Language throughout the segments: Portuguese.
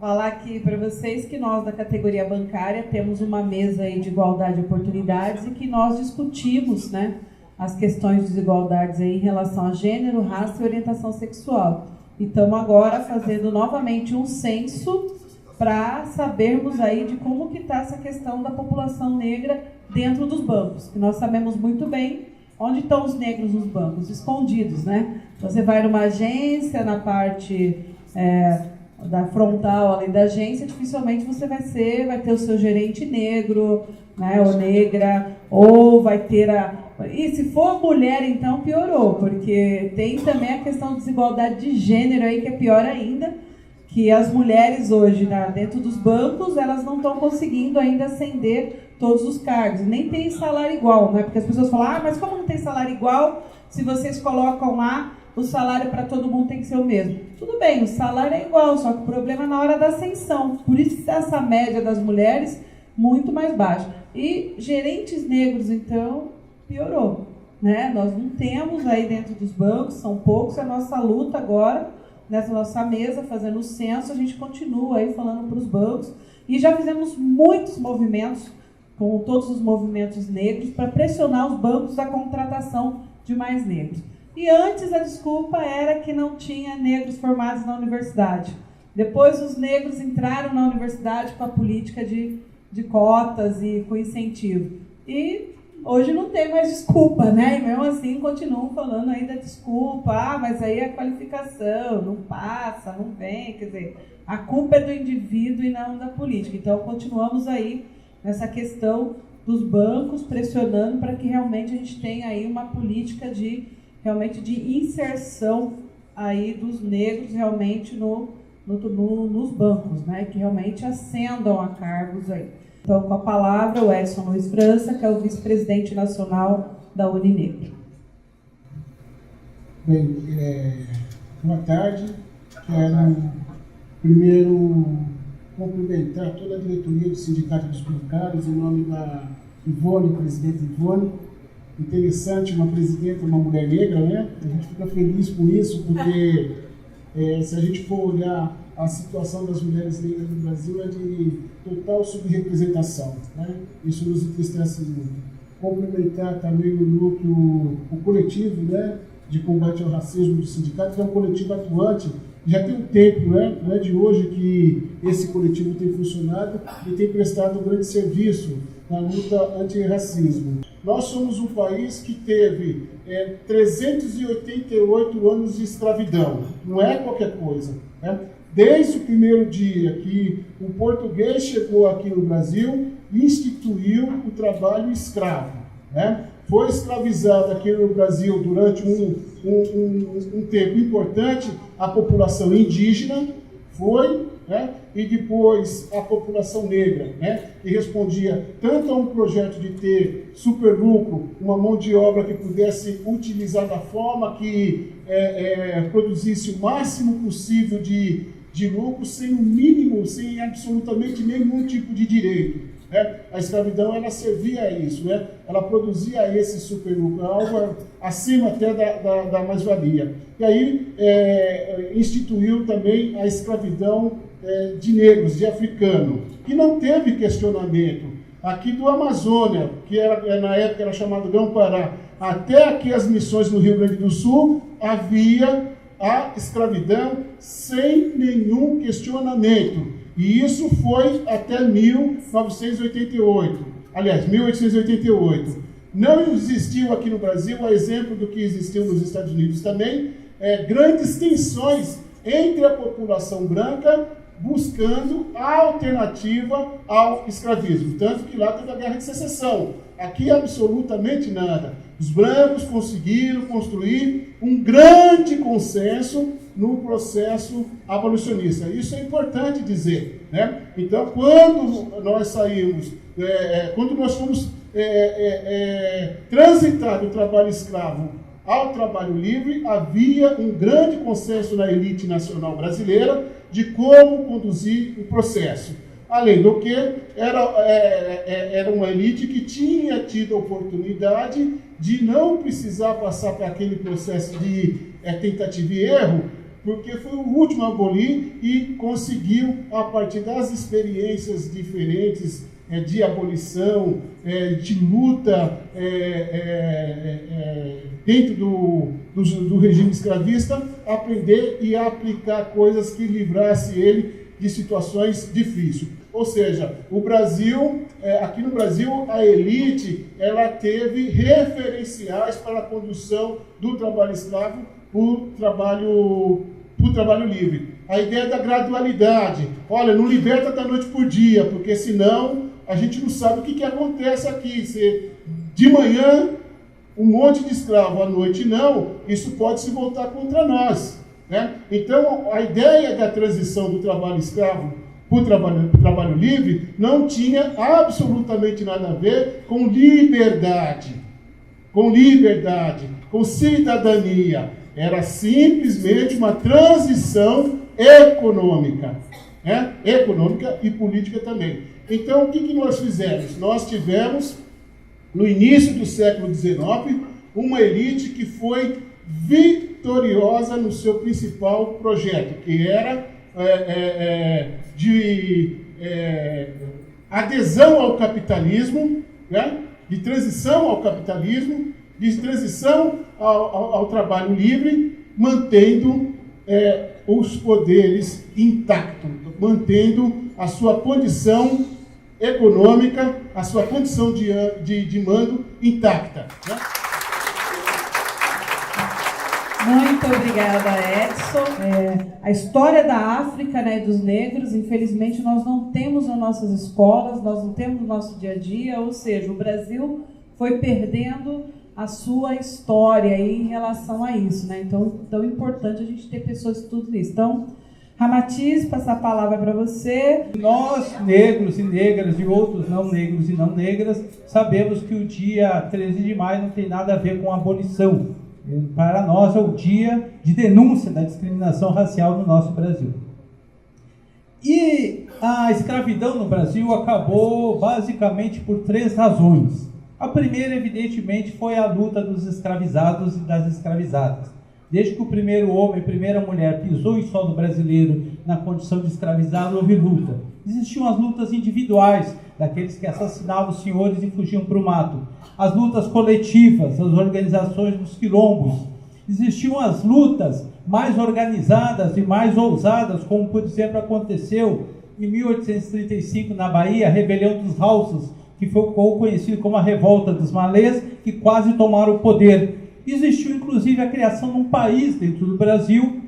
falar aqui para vocês que nós da categoria bancária temos uma mesa aí de igualdade de oportunidades e que nós discutimos, né, as questões de desigualdades aí em relação a gênero, raça e orientação sexual. E estamos agora fazendo novamente um censo para sabermos aí de como que está essa questão da população negra dentro dos bancos. Que nós sabemos muito bem onde estão os negros nos bancos, escondidos, né? Você vai numa agência, na parte da frontal ali da agência, dificilmente você vai ter o seu gerente negro, né, ou negra, ou vai ter E se for mulher, então piorou, porque tem também a questão de desigualdade de gênero aí, que é pior ainda, que as mulheres hoje, dentro dos bancos, elas não estão conseguindo ainda ascender todos os cargos, nem tem salário igual, né? Porque as pessoas falam, mas como não tem salário igual se vocês colocam lá o salário para todo mundo tem que ser o mesmo? Tudo bem, o salário é igual, só que o problema é na hora da ascensão. Por isso que essa média das mulheres muito mais baixa. E gerentes negros, então, piorou, né? Nós não temos aí dentro dos bancos, são poucos, é a nossa luta agora, nessa nossa mesa, fazendo o censo, a gente continua aí falando para os bancos, e já fizemos muitos movimentos, com todos os movimentos negros, para pressionar os bancos da contratação de mais negros. E antes a desculpa era que não tinha negros formados na universidade. Depois os negros entraram na universidade com a política de cotas e com incentivo. E hoje não tem mais desculpa, né? E mesmo assim continuam falando aí da desculpa. Mas aí é a qualificação, não passa, não vem. Quer dizer, a culpa é do indivíduo e não da política. Então continuamos aí nessa questão dos bancos pressionando para que realmente a gente tenha aí uma política de inserção aí dos negros realmente nos bancos, né? Que realmente ascendam a cargos aí. Então, com a palavra, o Edson Luiz França, que é o vice-presidente nacional da Uninegro. Bem, boa tarde. Quero primeiro cumprimentar toda a diretoria do Sindicato dos Bancários, em nome da Ivone, presidente Ivone. Interessante, uma presidenta, uma mulher negra, né? A gente fica feliz com isso, porque se a gente for olhar a situação das mulheres negras no Brasil é de total subrepresentação, né? Isso nos entristece muito. Cumprimentar também o núcleo, o coletivo, né, de combate ao racismo do sindicato, que é um coletivo atuante. Já tem um tempo, né? Não é de hoje que esse coletivo tem funcionado e tem prestado um grande serviço na luta antirracismo. Nós somos um país que teve 388 anos de escravidão, não é qualquer coisa, né? Desde o primeiro dia que o português chegou aqui no Brasil, instituiu o trabalho escravo, né? Foi escravizado aqui no Brasil durante um tempo importante a população indígena, né? E depois a população negra, né? Que respondia tanto a um projeto de ter superlucro, uma mão de obra que pudesse utilizar da forma que produzisse o máximo possível de lucro, sem o mínimo, sem absolutamente nenhum tipo de direito, né? A escravidão, ela servia a isso, né? Ela produzia esse superlucro, algo acima até da mais-valia. E aí instituiu também a escravidão de negros, de africano, que não teve questionamento. Aqui do Amazônia, que na época era chamado Grão-Pará, até aqui as missões no Rio Grande do Sul, havia a escravidão sem nenhum questionamento. E isso foi até 1988. Aliás, 1888. Não existiu aqui no Brasil, a exemplo do que existiu nos Estados Unidos também, grandes tensões entre a população branca buscando a alternativa ao escravismo. Tanto que lá teve a Guerra de Secessão. Aqui absolutamente nada. Os brancos conseguiram construir um grande consenso no processo abolicionista. Isso é importante dizer, né? Então, quando nós saímos, quando nós fomos transitar do trabalho escravo ao trabalho livre, havia um grande consenso na elite nacional brasileira de como conduzir o processo. Além do que, era uma elite que tinha tido a oportunidade de não precisar passar por aquele processo de tentativa e erro porque foi o último a abolir e conseguiu, a partir das experiências diferentes de abolição, de luta dentro do regime escravista, aprender e aplicar coisas que livrasse ele de situações difíceis. Ou seja, o Brasil, aqui no Brasil, a elite, ela teve referenciais para a condução do trabalho escravo para o trabalho livre. A ideia da gradualidade. Olha, não liberta da noite por dia, porque senão a gente não sabe o que acontece aqui. Se de manhã um monte de escravo, à noite não, isso pode se voltar contra nós, né? Então, a ideia da transição do trabalho escravo para o trabalho livre não tinha absolutamente nada a ver com liberdade, com cidadania. Era simplesmente uma transição econômica, né? Econômica e política também. Então, o que nós fizemos? Nós tivemos, no início do século XIX, uma elite que foi vitoriosa no seu principal projeto, que era de adesão ao capitalismo, né? De transição ao capitalismo, de transição ao trabalho livre, mantendo os poderes intactos, mantendo a sua condição econômica, a sua condição de mando intacta, né? Muito obrigada, Edson. A história da África, né, e dos negros, infelizmente, nós não temos nas nossas escolas, nós não temos no nosso dia a dia, ou seja, o Brasil foi perdendo a sua história aí em relação a isso, né? Então, tão importante a gente ter pessoas que estudam isso. Então, Ramatiz, passar a palavra para você. Nós, negros e negras e outros não negros e não negras, sabemos que o dia 13 de maio não tem nada a ver com abolição. Para nós é o dia de denúncia da discriminação racial no nosso Brasil. E a escravidão no Brasil acabou basicamente por 3 razões. A primeira, evidentemente, foi a luta dos escravizados e das escravizadas. Desde que o primeiro homem, a primeira mulher pisou em solo brasileiro na condição de escravizado, houve luta. Existiam as lutas individuais, daqueles que assassinavam os senhores e fugiam para o mato. As lutas coletivas, as organizações dos quilombos. Existiam as lutas mais organizadas e mais ousadas, como, por exemplo, aconteceu em 1835 na Bahia, a rebelião dos Rauças, que ficou conhecido como a Revolta dos Malês, que quase tomaram o poder. Existiu, inclusive, a criação de um país dentro do Brasil,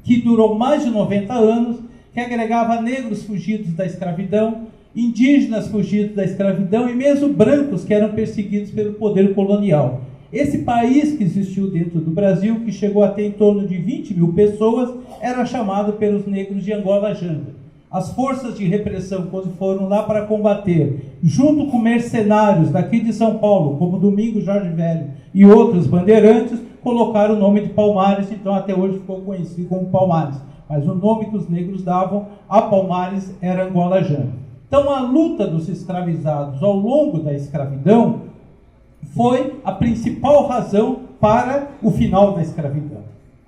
que durou mais de 90 anos, que agregava negros fugidos da escravidão, indígenas fugidos da escravidão e mesmo brancos que eram perseguidos pelo poder colonial. Esse país que existiu dentro do Brasil, que chegou a ter em torno de 20 mil pessoas, era chamado pelos negros de Angola Janga. As forças de repressão, quando foram lá para combater, junto com mercenários daqui de São Paulo, como Domingos Jorge Velho e outros bandeirantes, colocaram o nome de Palmares, então até hoje ficou conhecido como Palmares. Mas o nome que os negros davam a Palmares era Angola Janga. Então a luta dos escravizados ao longo da escravidão foi a principal razão para o final da escravidão.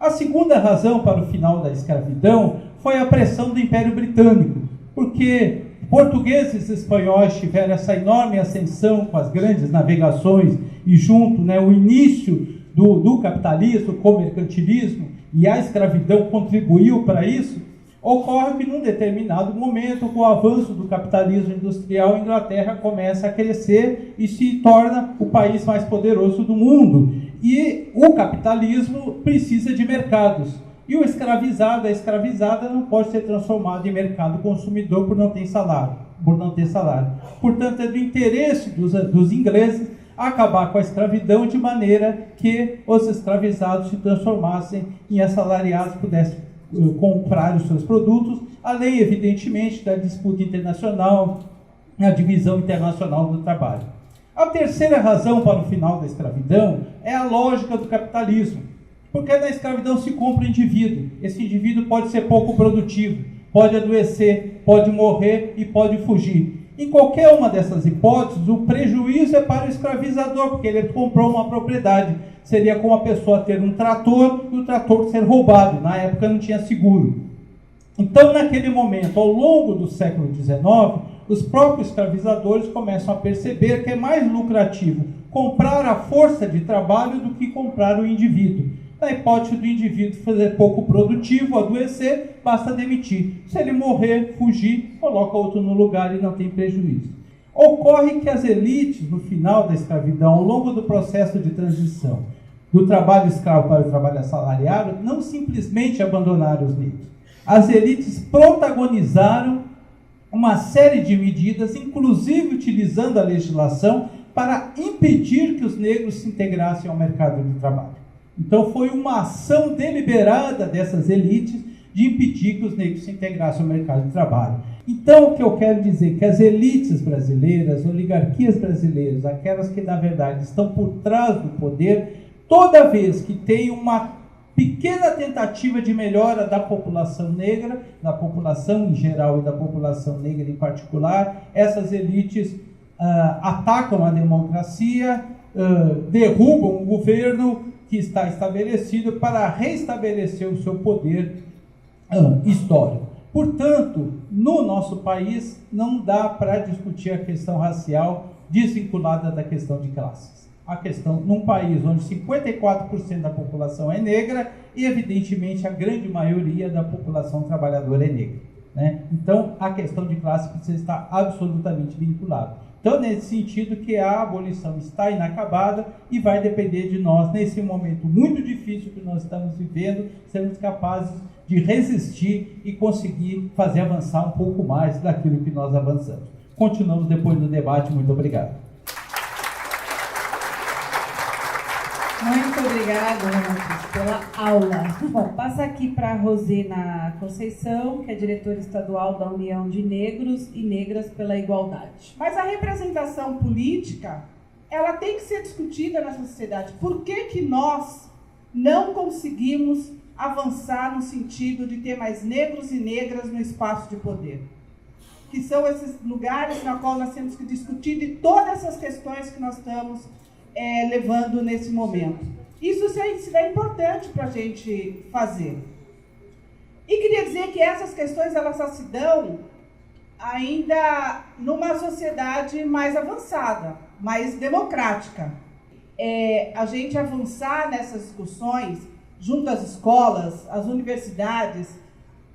A segunda razão para o final da escravidão foi a pressão do Império Britânico, porque portugueses e espanhóis tiveram essa enorme ascensão com as grandes navegações e junto, né, o início do capitalismo, com o mercantilismo, e a escravidão contribuiu para isso. Ocorre que num determinado momento, com o avanço do capitalismo industrial, a Inglaterra começa a crescer e se torna o país mais poderoso do mundo. E o capitalismo precisa de mercados. E o escravizado, a escravizada, não pode ser transformado em mercado consumidor por não ter salário. Portanto, é do interesse dos ingleses acabar com a escravidão de maneira que os escravizados se transformassem em assalariados, pudessem comprar os seus produtos, além, evidentemente, da disputa internacional, a divisão internacional do trabalho. A terceira razão para o final da escravidão é a lógica do capitalismo. Porque na escravidão se compra o indivíduo. Esse indivíduo pode ser pouco produtivo, pode adoecer, pode morrer e pode fugir. Em qualquer uma dessas hipóteses, o prejuízo é para o escravizador, porque ele comprou uma propriedade. Seria como a pessoa ter um trator e o trator ser roubado. Na época não tinha seguro. Então, naquele momento, ao longo do século XIX, os próprios escravizadores começam a perceber que é mais lucrativo comprar a força de trabalho do que comprar o indivíduo. Na hipótese do indivíduo fazer pouco produtivo, adoecer, basta demitir. Se ele morrer, fugir, coloca outro no lugar e não tem prejuízo. Ocorre que as elites, no final da escravidão, ao longo do processo de transição do trabalho escravo para o trabalho assalariado, não simplesmente abandonaram os negros. As elites protagonizaram uma série de medidas, inclusive utilizando a legislação, para impedir que os negros se integrassem ao mercado de trabalho. Então foi uma ação deliberada dessas elites de impedir que os negros se integrassem ao mercado de trabalho. Então o que eu quero dizer é que as elites brasileiras, oligarquias brasileiras, aquelas que na verdade estão por trás do poder, toda vez que tem uma pequena tentativa de melhora da população negra, da população em geral e da população negra em particular, essas elites atacam a democracia, derrubam o governo que está estabelecido para restabelecer o seu poder histórico. Portanto, no nosso país, não dá para discutir a questão racial desvinculada da questão de classes. A questão, num país onde 54% da população é negra e, evidentemente, a grande maioria da população trabalhadora é negra, né? Então, a questão de classe precisa estar absolutamente vinculada. Então, nesse sentido que a abolição está inacabada e vai depender de nós, nesse momento muito difícil que nós estamos vivendo, sermos capazes de resistir e conseguir fazer avançar um pouco mais daquilo que nós avançamos. Continuamos depois do debate. Muito obrigado. Muito obrigada, Renato, pela aula. Bom, passa aqui para a Rosina Conceição, que é diretora estadual da União de Negros e Negras pela Igualdade. Mas a representação política, ela tem que ser discutida nessa sociedade. Por que nós não conseguimos avançar no sentido de ter mais negros e negras no espaço de poder? Que são esses lugares na qual nós temos que discutir de todas essas questões que nós estamos levando nesse momento. Isso é importante para a gente fazer. E queria dizer que essas questões elas só se dão ainda numa sociedade mais avançada, mais democrática. A gente avançar nessas discussões junto às escolas, às universidades,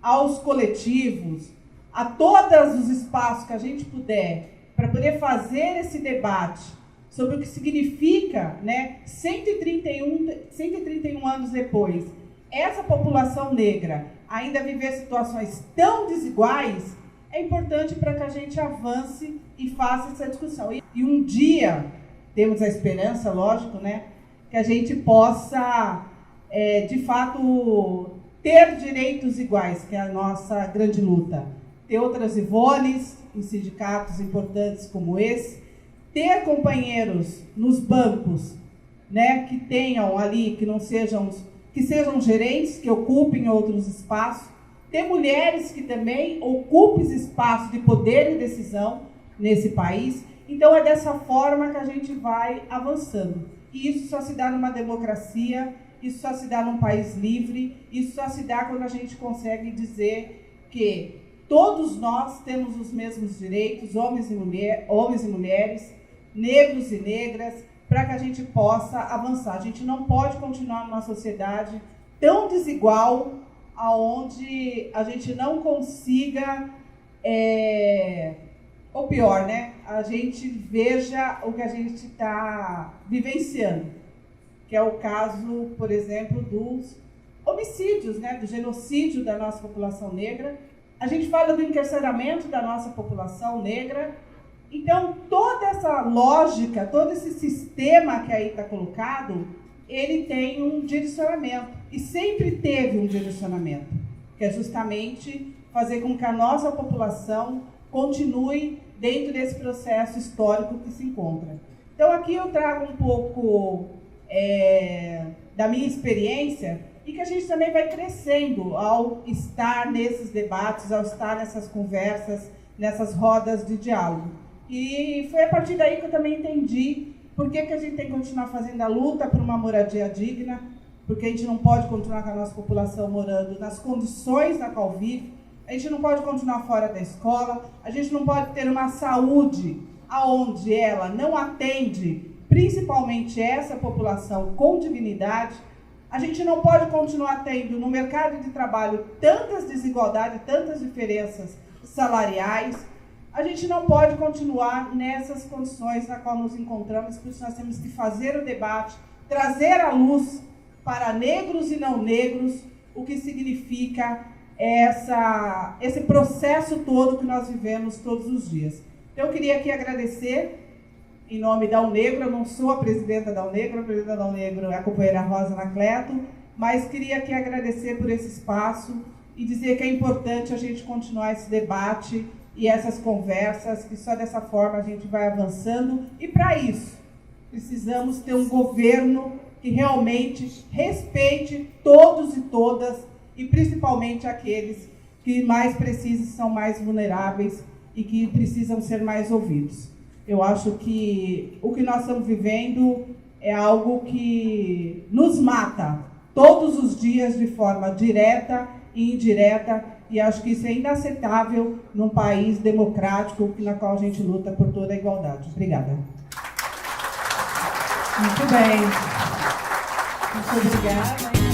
aos coletivos, a todos os espaços que a gente puder, para poder fazer esse debate sobre o que significa, né, 131 anos depois, essa população negra ainda viver situações tão desiguais, é importante para que a gente avance e faça essa discussão. E um dia, temos a esperança, lógico, né, que a gente possa, de fato, ter direitos iguais, que é a nossa grande luta. Ter outras Ivones em sindicatos importantes como esse, ter companheiros nos bancos, né, que tenham ali, que sejam gerentes, que ocupem outros espaços, ter mulheres que também ocupem espaços de poder e decisão nesse país. Então é dessa forma que a gente vai avançando. E isso só se dá numa democracia, isso só se dá num país livre, isso só se dá quando a gente consegue dizer que todos nós temos os mesmos direitos, homens e mulheres, negros e negras, para que a gente possa avançar. A gente não pode continuar numa sociedade tão desigual, aonde a gente não consiga, ou pior, né, a gente veja o que a gente está vivenciando, que é o caso, por exemplo, dos homicídios, né, do genocídio da nossa população negra. A gente fala do encarceramento da nossa população negra. Então, toda essa lógica, todo esse sistema que aí está colocado, ele tem um direcionamento. E sempre teve um direcionamento, que é justamente fazer com que a nossa população continue dentro desse processo histórico que se encontra. Então, aqui eu trago um pouco da minha experiência e que a gente também vai crescendo ao estar nesses debates, ao estar nessas conversas, nessas rodas de diálogo. E foi a partir daí que eu também entendi por que a gente tem que continuar fazendo a luta por uma moradia digna, porque a gente não pode continuar com a nossa população morando nas condições na qual vive, a gente não pode continuar fora da escola, a gente não pode ter uma saúde onde ela não atende, principalmente essa população com dignidade. A gente não pode continuar tendo no mercado de trabalho tantas desigualdades, tantas diferenças salariais. A gente não pode continuar nessas condições na qual nos encontramos, por isso nós temos que fazer o debate, trazer à luz para negros e não negros o que significa esse processo todo que nós vivemos todos os dias. Então, eu queria aqui agradecer, em nome da UNEGRO. Eu não sou a presidenta da UNEGRO, a presidenta da UNEGRO é a companheira Rosa Anacleto, mas queria aqui agradecer por esse espaço e dizer que é importante a gente continuar esse debate e essas conversas, que só dessa forma a gente vai avançando. E para isso, precisamos ter um governo que realmente respeite todos e todas, e principalmente aqueles que mais precisam, são mais vulneráveis e que precisam ser mais ouvidos. Eu acho que o que nós estamos vivendo é algo que nos mata todos os dias de forma direta e indireta, e acho que isso é inaceitável num país democrático na qual a gente luta por toda a igualdade. Obrigada. Muito bem. Muito obrigada.